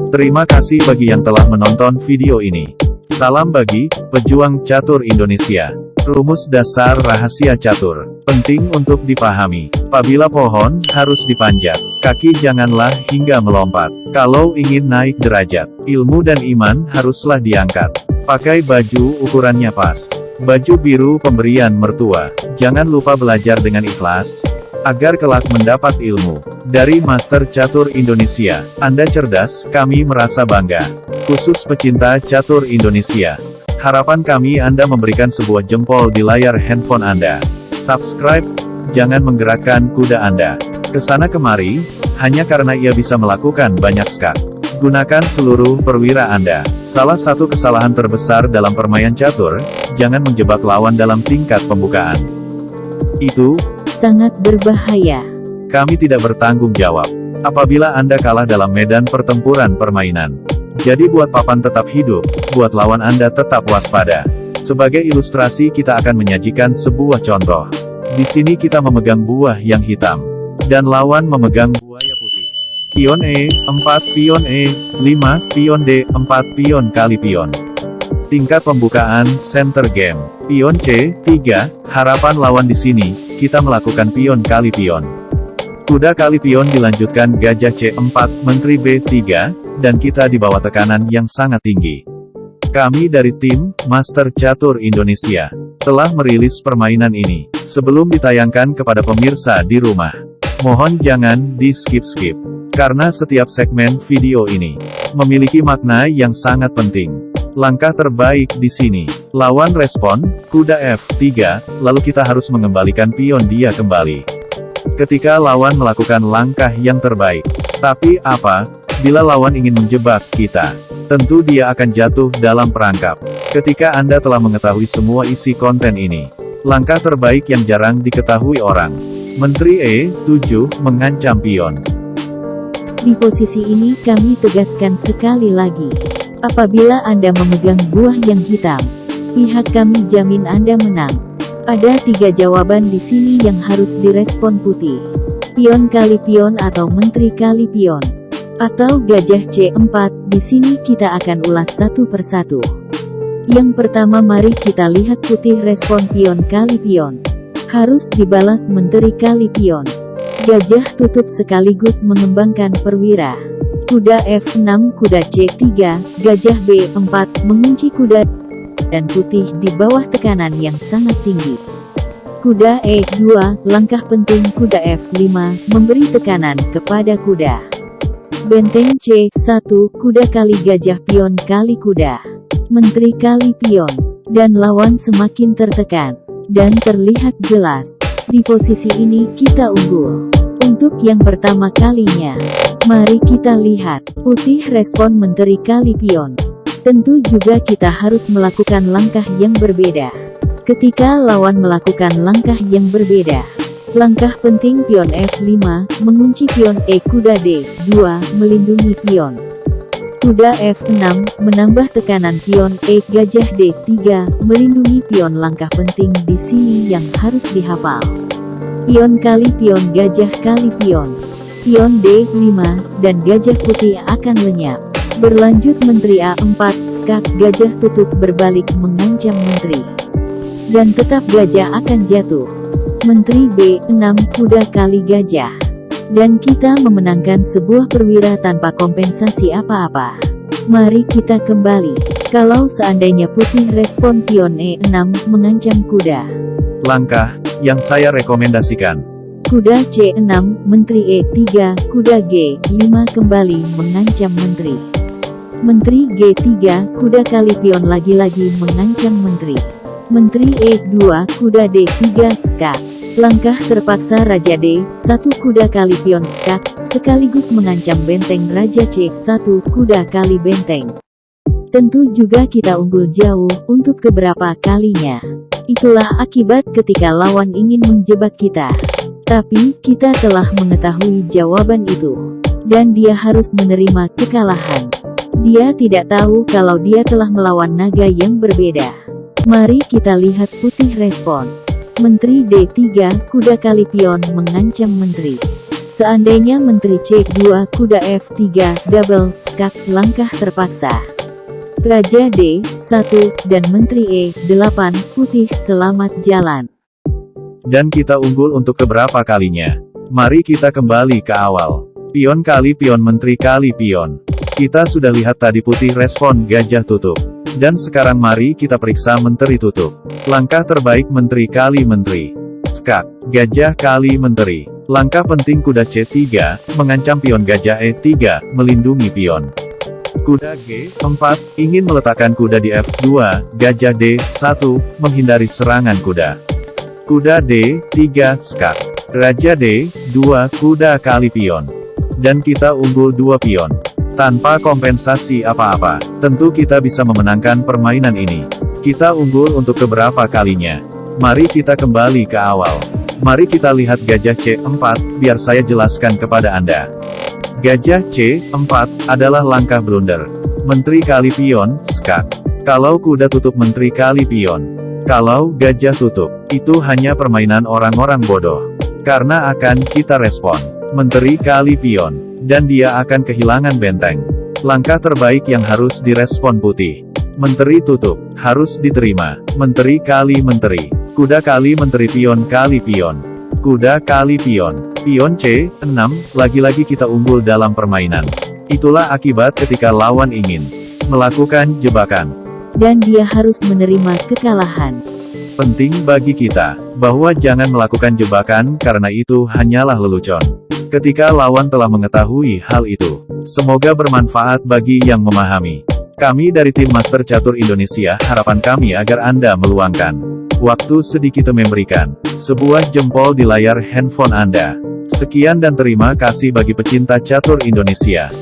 Terima kasih bagi yang telah menonton video ini. Salam bagi pejuang catur Indonesia. Rumus dasar rahasia catur. Penting untuk dipahami. Apabila pohon, harus dipanjat. Kaki janganlah hingga melompat. Kalau ingin naik derajat, ilmu dan iman haruslah diangkat. Pakai baju ukurannya pas. Baju biru pemberian mertua. Jangan lupa belajar dengan ikhlas, agar kelak mendapat ilmu. Dari Master Catur Indonesia, Anda cerdas, kami merasa bangga. Khusus pecinta catur Indonesia. Harapan kami Anda memberikan sebuah jempol di layar handphone Anda. Subscribe, jangan menggerakkan kuda Anda kesana kemari, hanya karena ia bisa melakukan banyak skak. Gunakan seluruh perwira Anda. Salah satu kesalahan terbesar dalam permainan catur, jangan menjebak lawan dalam tingkat pembukaan. Itu sangat berbahaya. Kami tidak bertanggung jawab apabila Anda kalah dalam medan pertempuran permainan. Jadi buat papan tetap hidup, buat lawan Anda tetap waspada. Sebagai ilustrasi kita akan menyajikan sebuah contoh. Di sini kita memegang buah yang hitam, dan lawan memegang buaya putih. Pion E, 4, pion E, 5, pion D, 4, pion kali pion. Tingkat pembukaan, center game. Pion C, 3, harapan lawan di sini, kita melakukan pion kali pion. Kuda kali pion dilanjutkan gajah C4, menteri B3, dan kita di bawah tekanan yang sangat tinggi. Kami dari tim Master Catur Indonesia telah merilis permainan ini sebelum ditayangkan kepada pemirsa di rumah. Mohon jangan di-skip-skip, karena setiap segmen video ini memiliki makna yang sangat penting. Langkah terbaik di sini. Lawan respon, kuda F3, lalu kita harus mengembalikan pion dia kembali. Ketika lawan melakukan langkah yang terbaik. Tapi apa? Bila lawan ingin menjebak kita, tentu dia akan jatuh dalam perangkap. Ketika Anda telah mengetahui semua isi konten ini, langkah terbaik yang jarang diketahui orang. Menteri E7, mengancam pion. Di posisi ini kami tegaskan sekali lagi. Apabila Anda memegang buah yang hitam, pihak kami jamin Anda menang. Ada 3 jawaban di sini yang harus direspon putih. Pion kali pion atau menteri kali pion. Atau gajah C4, di sini kita akan ulas satu persatu. Yang pertama mari kita lihat putih respon pion kali pion. Harus dibalas menteri kali pion. Gajah tutup sekaligus mengembangkan perwira. Kuda F6, kuda C3, gajah B4, mengunci kuda, dan putih di bawah tekanan yang sangat tinggi. Kuda E2, langkah penting kuda F5, memberi tekanan kepada kuda. Benteng C1, kuda kali gajah pion kali kuda. Menteri kali pion. Dan lawan semakin tertekan. Dan terlihat jelas. Di posisi ini kita unggul. Untuk yang pertama kalinya. Mari kita lihat. Putih respon menteri kali pion. Tentu juga kita harus melakukan langkah yang berbeda. Ketika lawan melakukan langkah yang berbeda. Langkah penting pion F5, mengunci pion E, kuda D2, melindungi pion. Kuda F6, menambah tekanan pion E, gajah D3, melindungi pion. Langkah penting di sini yang harus dihafal. Pion kali pion, gajah kali pion. Pion D5, dan gajah putih akan lenyap. Berlanjut menteri A4, skak, gajah tutup berbalik mengancam menteri. Dan tetap gajah akan jatuh. Menteri B6, kuda kali gajah. Dan kita memenangkan sebuah perwira tanpa kompensasi apa-apa. Mari kita kembali. Kalau seandainya putih respon pion E6, mengancam kuda. Langkah yang saya rekomendasikan. Kuda C6, menteri E3, kuda G5 kembali mengancam menteri. Menteri G3, kuda kali pion lagi-lagi mengancam menteri. Menteri E2, kuda D3, skak. Langkah terpaksa Raja D1, kuda kali pion skak, sekaligus mengancam benteng Raja C1, kuda kali benteng. Tentu juga kita unggul jauh, untuk keberapa kalinya. Itulah akibat ketika lawan ingin menjebak kita. Tapi, kita telah mengetahui jawaban itu. Dan dia harus menerima kekalahan. Dia tidak tahu kalau dia telah melawan naga yang berbeda. Mari kita lihat putih respon. Menteri D3, kuda kali pion mengancam menteri. Seandainya Menteri C2 kuda F3 double skak langkah terpaksa. Raja D1 dan Menteri E8 putih selamat jalan. Dan kita unggul untuk keberapa kalinya. Mari kita kembali ke awal. Pion kali pion, menteri kali pion. Kita sudah lihat tadi putih respon gajah tutup. Dan sekarang mari kita periksa menteri tutup. Langkah terbaik menteri kali menteri. Skak, gajah kali menteri. Langkah penting kuda C3, mengancam pion gajah E3, melindungi pion. Kuda G4, ingin meletakkan kuda di F2, gajah D1, menghindari serangan kuda. Kuda D3, skak. Raja D2, kuda kali pion. Dan kita unggul 2 pion. Tanpa kompensasi apa-apa, tentu kita bisa memenangkan permainan ini. Kita unggul untuk keberapa kalinya. Mari kita kembali ke awal. Mari kita lihat gajah C4, biar saya jelaskan kepada Anda. Gajah C4, adalah langkah blunder. Menteri kali pion, skak. Kalau kuda tutup menteri kali pion. Kalau gajah tutup, itu hanya permainan orang-orang bodoh. Karena akan kita respon. Menteri kali pion. Dan dia akan kehilangan benteng. Langkah terbaik yang harus direspon putih. Menteri tutup, harus diterima. Menteri kali menteri. Kuda kali menteri, pion kali pion. Kuda kali pion. Pion C6, lagi-lagi kita unggul dalam permainan. Itulah akibat ketika lawan ingin melakukan jebakan. Dan dia harus menerima kekalahan. Penting bagi kita, bahwa jangan melakukan jebakan karena itu hanyalah lelucon. Ketika lawan telah mengetahui hal itu, semoga bermanfaat bagi yang memahami. Kami dari tim Master Catur Indonesia, harapan kami agar Anda meluangkan waktu sedikit memberikan sebuah jempol di layar handphone Anda. Sekian dan terima kasih bagi pecinta catur Indonesia.